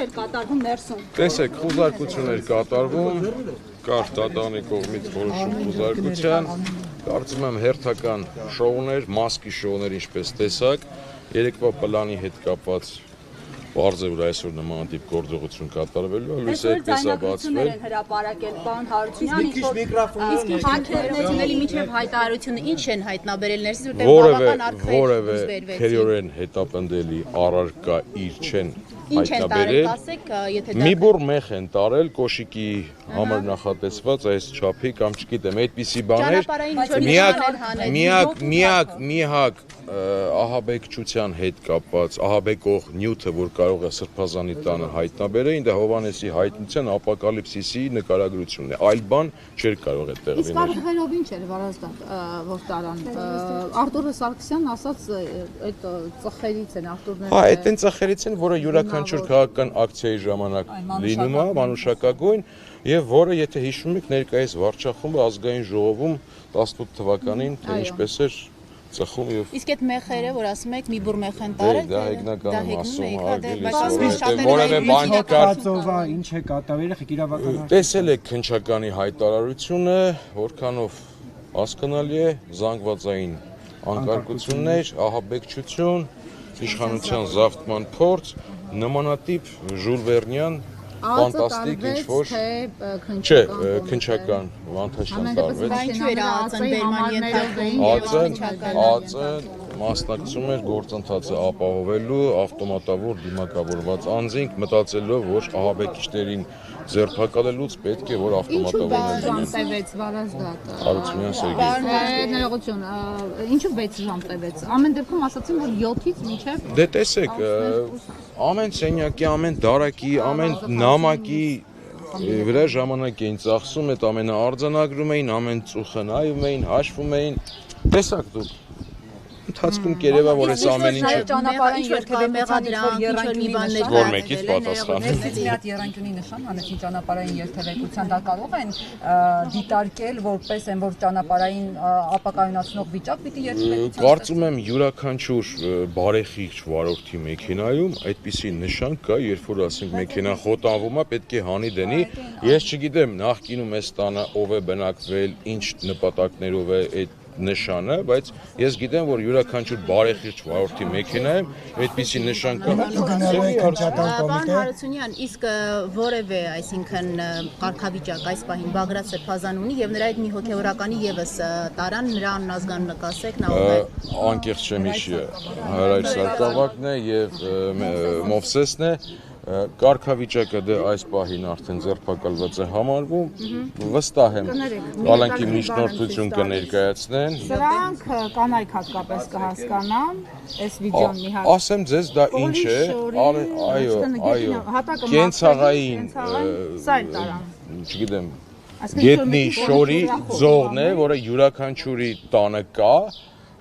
էր կատարվում ներսում։ Տեսեք, խուզարկություններ կատարվում, կար դատանի կողմից որոշում խուզարկության, կարծում եմ հերթական շոուներ, մասկի շոուներ ինչպես տեսակ, երեկվա պլանի հետ կապված Պարզ է, որ այսօր նմանատիպ գործողություն կատարվելու է, լույսը այդպես է բացվել։ Հրապարակել պարոն Հարությունյան, իսկ հակերների միջև հայտարարությունը ինչ են հայտնաբերել ներսից, որտեղ բավական որևէ քերիորեն հետապնդելի առարկա իր չեն հայտնաբերել։ Մի բուռ մեղ են տարել կոշիկի համար նախատեսված այս չափի կամ չգիտեմ, այդպիսի բաներ միակ ահաբեկչության հետ կապված, ահաբեկող նյութը, որ կարող է Սրբազանի տանը հայտնաբերել, դա Հովհաննեսի հայտնության ապոկալիպսիսի նկարագրությունն է, այլ բան չէր կարող է տեղի Իսկ արդյունքներով ինչ էր Վարազդատ, որ տարան, Արտուր Սարգսյանն ասաց այդ ծխերից են, Արտուրները։ Հա, այդ են ծխերից են, որը յուրաքանչյուր քաղաքական ակցիայի ժամանակ լինում է, մանուշակագույն, եւ որը, եթե հիշում եք, ներկայիս վարչախումբը ազգային ժողովում 18 թվականին, թե ինչպես էր ծխում եւ Իսկ այդ մեխերը, որ ասում եք, մի բուռ մեխ են տարել, դա հեգնական ասում, որևէ բան չկար։ Ինչ է կատարվել, իրավական Տեսել եք քննչականի հայտարարությունը, որքանով հասկանալի է, զանգվածային անկարգություններ, ահաբեկչություն, իշխանության զավթման փորձ, նմանատիպ Ժուլ Վերնյան ֆանտաստիկ ինչ-որ Չէ, քննչական Վանթաշյան տարվեց։ Ինչու էր ԱԾ-ն ԱԾ-ն մասնակցում էր գործընթացը ապահովելու ավտոմատավոր դիմակավորված անձինք, մտածելով, որ ահաբեկիչներին ձերբակալելուց պետք է որ ավտոմատավորներ լինեն։ Տևեց Վարազդատ։ Հարությունյան Սերգեյ։ Ներողություն, ինչու 6 ժամ տևեց։ Ամեն դեպքում ասացին, որ 7-ից մինչև Դե տեսեք, ամեն սենյակի, ամեն դարակի, ամեն նամակի վրա ժամանակ էին ծախսում, այդ ամենը արձանագրում էին, ամեն ծուխը նայում էին, հաշվում էին։ Տեսակ դուք Ընթացքում կերևա, որ այս ամեն ինչը ճանապարհին որ մեկից պատասխանում Ներսից մի հատ եռանկյունի նշան հանեցին ճանապարհային երթևեկության, դա կարող են դիտարկել որպես են, որ ճանապարհային ապակայունացնող վիճակ պիտի երթևեկության Կարծում եմ յուրաքանչյուր բարեխիղճ վարորդի մեքենայում այդպիսի նշան կա, երբ որ ասենք մեքենան խոտանվում է, պետք է հանի դնի։ Ես չգիտեմ նախկինում այս տանը ով է բնակվել, ինչ նպատակներով է այդ նշանը, բայց ես գիտեմ, որ յուրաքանչյուր բարեխիղճ վարորդի մեքենայում այդպիսի նշան կա։ Պարոն Հարությունյան, իսկ որևէ, այսինքն կարգավիճակ այս պահին Բագրատ Սրբազան ունի եւ նրա այդ մի հոգեորականի եւս տարան նրա աննազգան նկասեք, նա ով է։ Անկեղծ չեմ հիշի, Հրայր Սարգսակն է եւ Մովսեսն է։ Կարգավիճակը դե այս պահին արդեն ձերբակալված է համարվում, վստահ եմ Ալանքի միջնորդություն կներկայացնեն։ Սրանք կանայք հատկապես կհասկանան, այս վիդեոն մի հատ։ Ասեմ ձեզ դա ինչ է, այո, կենցաղային, չգիտեմ, գետնի շորի ձողն է, որը յուրաքանչյուրի տանը կա,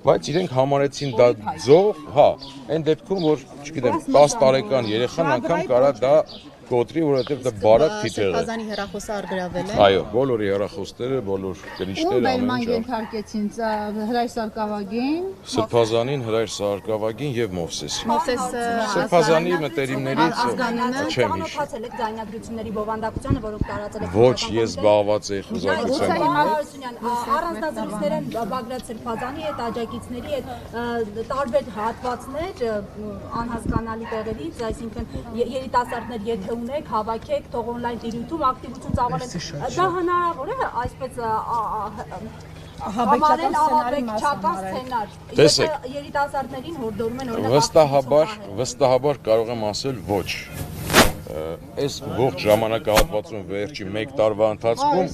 բայց իրենք համարեցին դա ձող, հա, այն դեպքում, որ, չգիտեմ, 10 տարեկան երեխան անգամ կարա դա կոտրի, որովհետև դա բարակ թիթեղ է։ Սրբազանի հեռախոսը առգրավել է։ Այո, բոլորի հեռախոսները, բոլոր գրիչները ամեն ինչ ենթարկեցին Հրայր Սարգսակին, Սրբազանին, Հրայր Սարգսակին եւ Մովսեսին։ Մովսեսը Սրբազանի մտերիմներից չեմ հիշ։ եք ձայնագրությունների բովանդակությանը, որոնք տարածել եք։ Ոչ, ես զբաղված էի խոզակությամբ։ Առանձնազրույցներ են Բագրատ Սրբազանի հետ, աջակիցների հետ տարբեր հատվածներ անհասկանալի տեղերից, այսինքն երիտասարդներ եթե ունեք, հավաքեք, թող on-line տիրույթում ակտիվություն ծավալեն։ Դա հնարավոր է այսպես ահաբեկչական սցենար։ Եթե երիտասարդներին հորդորում են օրինակ վստահաբար կարող եմ ասել ոչ։ Այս ողջ ժամանակահատվածում վերջի 1 տարվա ընթացքում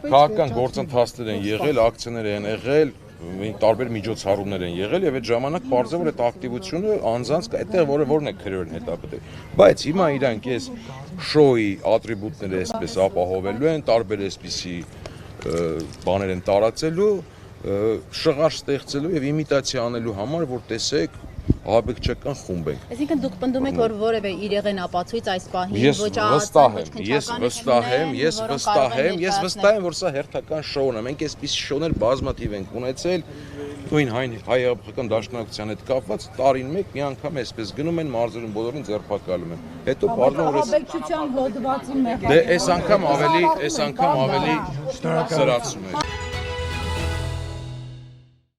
քաղաքական գործընթացներ են եղել, ակցիաներ են եղել, տարբեր միջոցառումներ են եղել եւ այդ ժամանակ պարզ է որ այդ ակտիվությունը անձանց այդտեղ որն է քրեորեն հետապնդել բայց հիմա իրանք այս շոուի ատրիբուտները այսպես ապահովելու են տարբեր այսպիսի բաներ են տարածելու շղար ստեղծելու եւ իմիտացիա անելու համար որ տեսեք ահաբեկչական խումբ ենք։ Այսինքն դուք պնդում եք, որ որևէ իրեղեն ապացույց այս պահին Ես վստահ եմ, որ սա հերթական շոուն է։ Մենք այսպիսի շոուներ բազմաթիվ ենք ունեցել նույն հայ-աբխական դաշնակցության հետ կապված տարին մեկ մի անգամ այսպես գնում են մարզերում բոլորին ձերբակալում են։ Հետո պարզվում ահաբեկչության հոդվածի մեղադրանք։ Դե այս անգամ ավելի սրացում է։